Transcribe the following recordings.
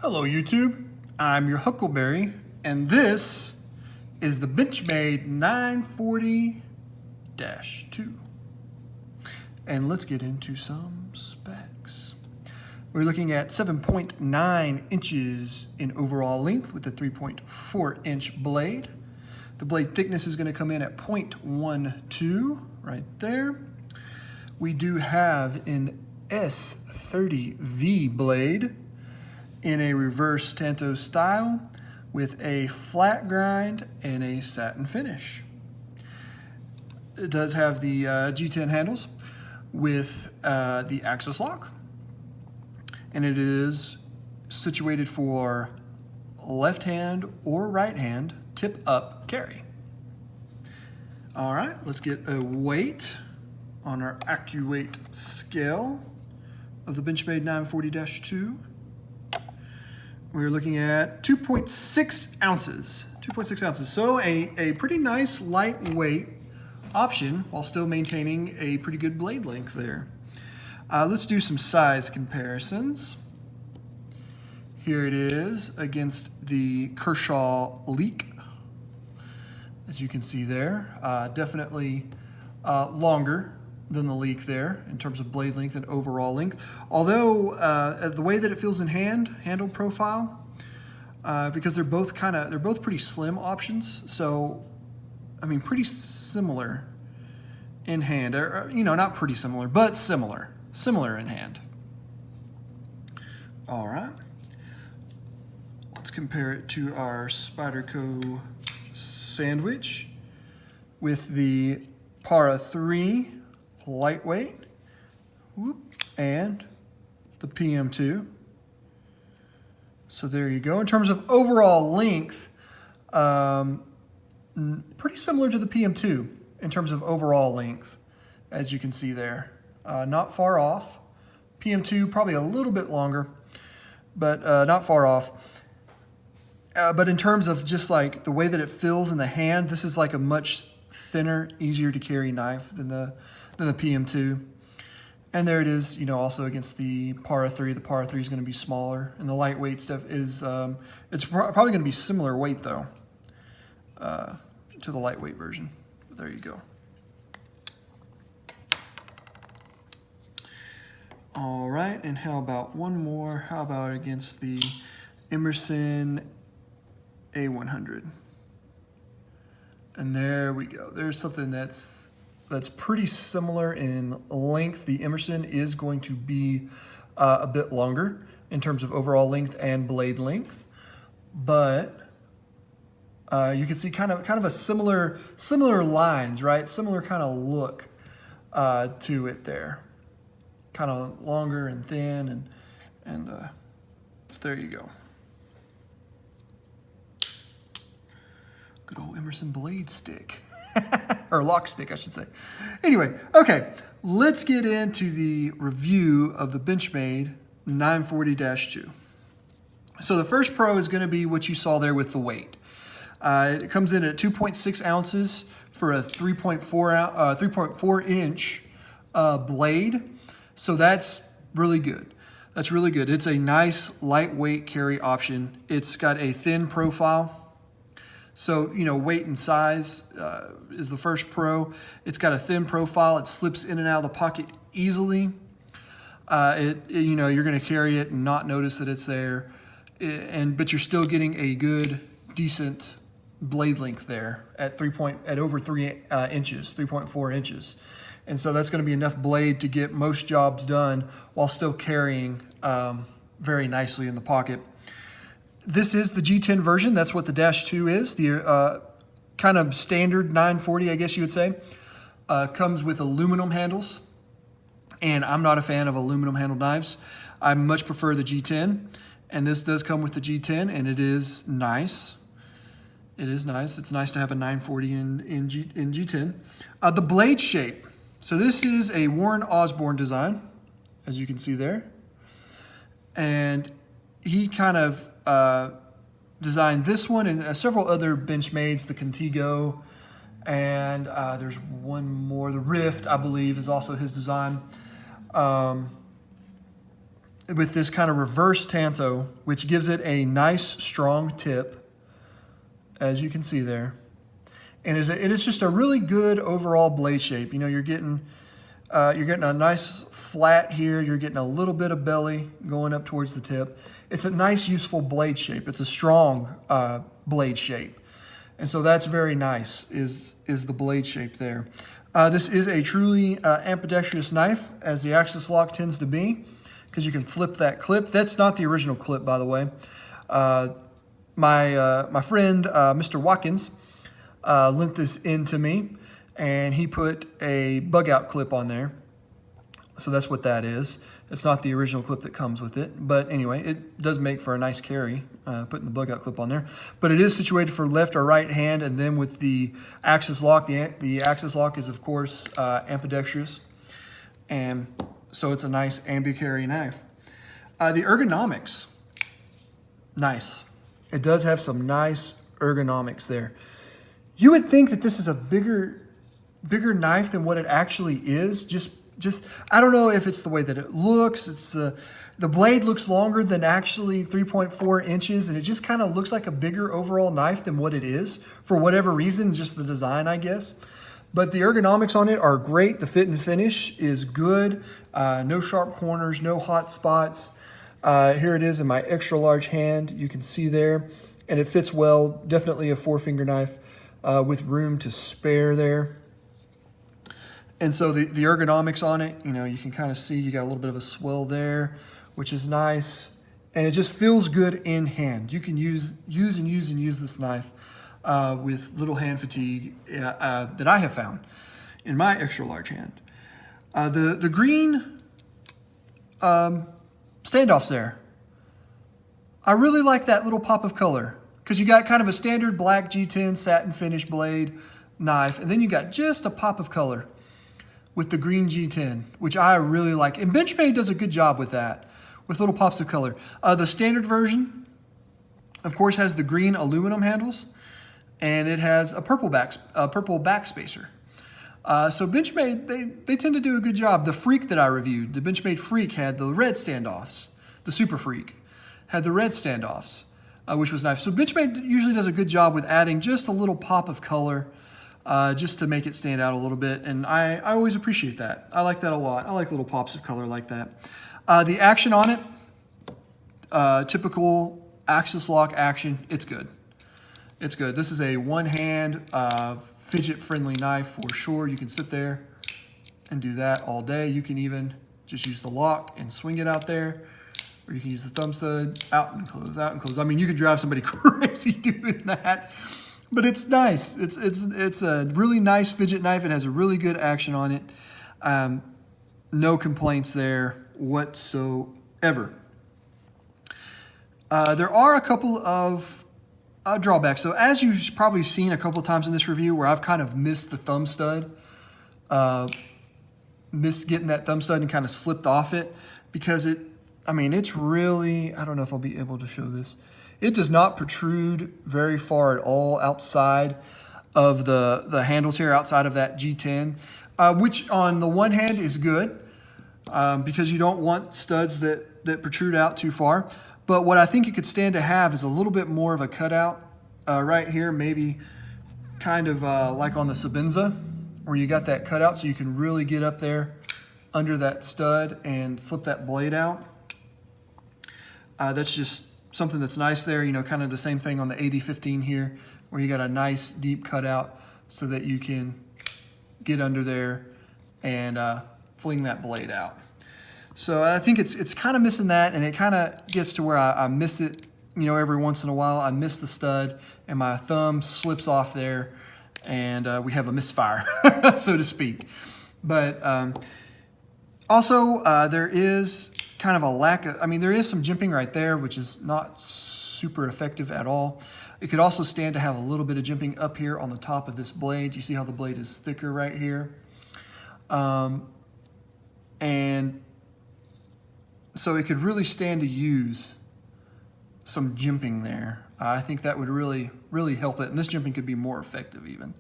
Hello YouTube, I'm your Huckleberry, and this is the Benchmade 940-2. And let's get into some specs. We're looking at 7.9 inches in overall length with a 3.4 inch blade. The blade thickness is going to come in at 0.12 right there. We do have an S30V blade in a reverse tanto style with a flat grind and a satin finish. It does have the G10 handles with the axis lock, and it is situated for left hand or right hand tip up carry. All right, let's get a weight on our AccuWeight scale of the Benchmade 940-2. We're looking at 2.6 ounces. 2.6 ounces. So a pretty nice lightweight option while still maintaining a pretty good blade length there. Let's do some size comparisons. Here it is against the Kershaw Leek. As you can see there, definitely longer than the Leek there in terms of blade length and overall length. Although the way that it feels in handle profile, because they're both pretty slim options. So, I mean, pretty similar in hand, or, you know, not pretty similar, but similar in hand. All right, let's compare it to our Spyderco sandwich with the Para 3 lightweight, and the PM2. So there you go. In terms of overall length, pretty similar to the PM2 in terms of overall length, as you can see there. Not far off. PM2 probably a little bit longer, but not far off. But in terms of just like the way that it feels in the hand, this is like a much thinner, easier to carry knife than the PM2. And there it is, you know, also against the Para 3. The Para 3 is going to be smaller, and the lightweight stuff is, it's probably going to be similar weight though to the lightweight version. But there you go. All right, and how about one more? How about against the Emerson A100? And there we go. There's something that's pretty similar in length. The Emerson is going to be a bit longer in terms of overall length and blade length, but you can see kind of a similar lines, right? Similar kind of look to it there. Kind of longer and thin, and there you go. Good old Emerson blade stick. Or lock stick, I should say. Anyway, okay, let's get into the review of the Benchmade 940-2. So the first pro is going to be what you saw there with the weight. It comes in at 2.6 ounces for a 3.4 inch blade. So that's really good. That's really good. It's a nice lightweight carry option. It's got a thin profile. So, you know, weight and size is the first pro. It's got a thin profile. It slips in and out of the pocket easily. You know, you're going to carry it and not notice that it's there. But you're still getting a good, decent blade length there at over 3 inches, 3.4 inches. And so that's going to be enough blade to get most jobs done while still carrying very nicely in the pocket. This is the G10 version. That's what the Dash 2 is. The kind of standard 940, I guess you would say. Comes with aluminum handles. And I'm not a fan of aluminum handled knives. I much prefer the G10. And this does come with the G10, and it is nice. It is nice. It's nice to have a 940 in G10. The blade shape. So this is a Warren Osborne design, as you can see there. And he kind of designed this one and several other Benchmades, the Contigo, and there's one more, the Rift, I believe, is also his design. with this kind of reverse tanto, which gives it a nice strong tip, as you can see there. And it is just a really good overall blade shape. You know, you're getting a nice flat here. You're getting a little bit of belly going up towards the tip. It's a nice, useful blade shape. It's a strong blade shape. And so that's very nice, is the blade shape there. This is a truly ambidextrous knife, as the axis lock tends to be, because you can flip that clip. That's not the original clip, by the way. My friend, Mr. Watkins, lent this in to me, and he put a bug out clip on there. So that's what that is. It's not the original clip that comes with it. But anyway, it does make for a nice carry, putting the bug out clip on there. But it is situated for left or right hand, and then with the axis lock, the axis lock is, of course, ambidextrous. And so it's a nice ambi-carry knife. The ergonomics, nice. It does have some nice ergonomics there. You would think that this is a bigger knife than what it actually is. Just I don't know if it's the way that it looks. It's the blade looks longer than actually 3.4 inches, and it just kind of looks like a bigger overall knife than what it is for whatever reason, just the design, I guess. But the ergonomics on it are great. The fit and finish is good. No sharp corners, no hot spots. Here it is in my extra large hand. You can see there, and it fits well. Definitely a 4-finger knife with room to spare there. And so the ergonomics on it, you know, you can kind of see you got a little bit of a swell there, which is nice. And it just feels good in hand. You can use this knife with little hand fatigue that I have found in my extra large hand. The green standoffs there, I really like that little pop of color, because you got kind of a standard black G10 satin finish blade knife, and then you got just a pop of color with the green G10, which I really like. And Benchmade does a good job with that, with little pops of color. The standard version, of course, has the green aluminum handles, and it has a purple backspacer. So Benchmade, they tend to do a good job. The Freak that I reviewed, the Benchmade Freak, had the red standoffs. The Super Freak had the red standoffs, which was nice. So Benchmade usually does a good job with adding just a little pop of color, just to make it stand out a little bit. And I always appreciate that. I like that a lot. I like little pops of color like that. The action on it, typical axis lock action, it's good. It's good. This is a one-hand, fidget-friendly knife for sure. You can sit there and do that all day. You can even just use the lock and swing it out there, or you can use the thumb stud, out and close, out and close. I mean, you could drive somebody crazy doing that. But it's nice. It's a really nice fidget knife. It has a really good action on it. No complaints there whatsoever. There are a couple of drawbacks. So as you've probably seen a couple of times in this review, where I've kind of missed the thumb stud, missed getting that thumb stud and kind of slipped off it, because it's really, I don't know if I'll be able to show this. It does not protrude very far at all outside of the handles here, outside of that G10, which on the one hand is good, because you don't want studs that protrude out too far. But what I think it could stand to have is a little bit more of a cutout right here, maybe kind of like on the Sabenza, where you got that cutout so you can really get up there under that stud and flip that blade out. That's just something that's nice there, you know, kind of the same thing on the 8015 here, where you got a nice deep cutout so that you can get under there and fling that blade out. So I think it's kind of missing that, and it kind of gets to where I miss it, you know, every once in a while. I miss the stud, and my thumb slips off there, and we have a misfire, so to speak. But also, there is kind of a lack of, there is some jimping right there, which is not super effective at all. It could also stand to have a little bit of jimping up here on the top of this blade. You see how the blade is thicker right here? And so it could really stand to use some jimping there. I think that would really, really help it. And this jimping could be more effective even.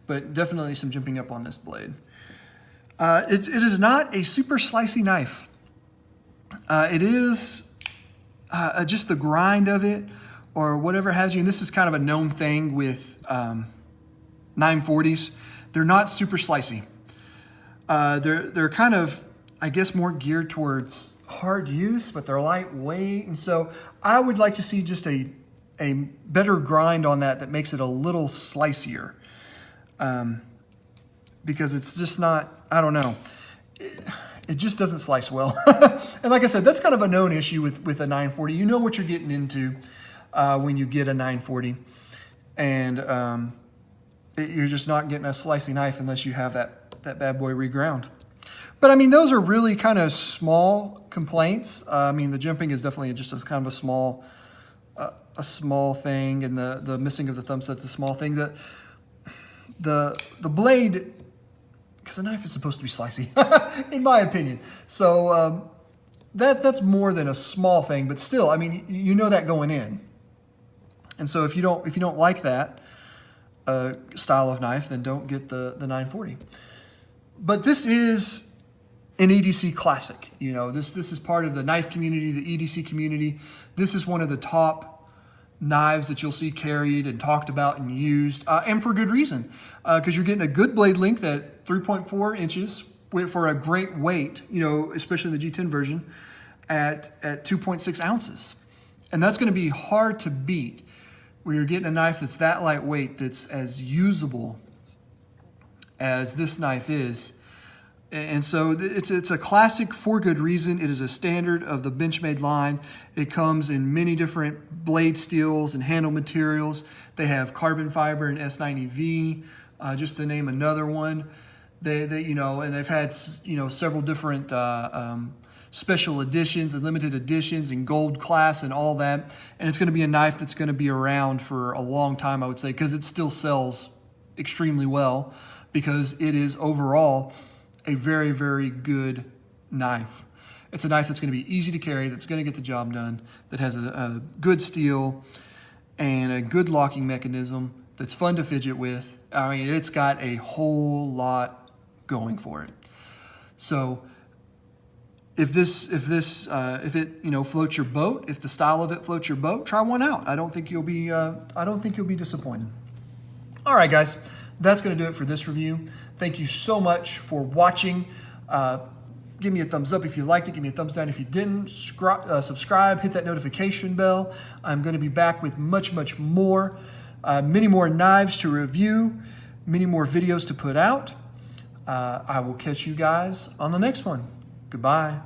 But definitely some jimping up on this blade. It is not a super slicey knife. It is just the grind of it or whatever has you. And this is kind of a known thing with 940s. They're not super slicey. They're kind of, I guess, more geared towards hard use, but they're lightweight. And so I would like to see just a better grind on that makes it a little slicier. Because it's just not, I don't know. It just doesn't slice well. And like I said, that's kind of a known issue with a 940. You know what you're getting into when you get a 940. And you're just not getting a slicey knife unless you have that bad boy reground. But I mean, those are really kind of small complaints. I mean, the jimping is definitely just kind of a small thing, and the missing of the thumb set's a small thing. The blade, because a knife is supposed to be slicey, in my opinion. So that's more than a small thing, but still, I mean, you know that going in. And so if you don't like that style of knife, then don't get the 940. But this is an EDC classic. You know, this is part of the knife community, the EDC community. This is one of the top knives that you'll see carried and talked about and used, and for good reason, because you're getting a good blade length at 3.4 inches for a great weight, you know, especially the G10 version at 2.6 ounces. And that's going to be hard to beat where you're getting a knife that's that lightweight, that's as usable as this knife is. And so it's a classic for good reason. It is a standard of the Benchmade line. It comes in many different blade steels and handle materials. They have carbon fiber and S90V, just to name another one. They you know, and they've had, you know, several different special editions and limited editions and gold class and all that. And it's going to be a knife that's going to be around for a long time, I would say, because it still sells extremely well, because it is overall a very, very good knife. It's a knife that's going to be easy to carry, that's going to get the job done, that has a good steel and a good locking mechanism, that's fun to fidget with. I mean, it's got a whole lot going for it. So if it, you know, floats your boat, if the style of it floats your boat, try one out. I don't think you'll be disappointed. All right, guys, that's going to do it for this review. Thank you so much for watching. Give me a thumbs up if you liked it. Give me a thumbs down if you didn't. Subscribe, hit that notification bell. I'm going to be back with much, much more. Many more knives to review, many more videos to put out. I will catch you guys on the next one. Goodbye.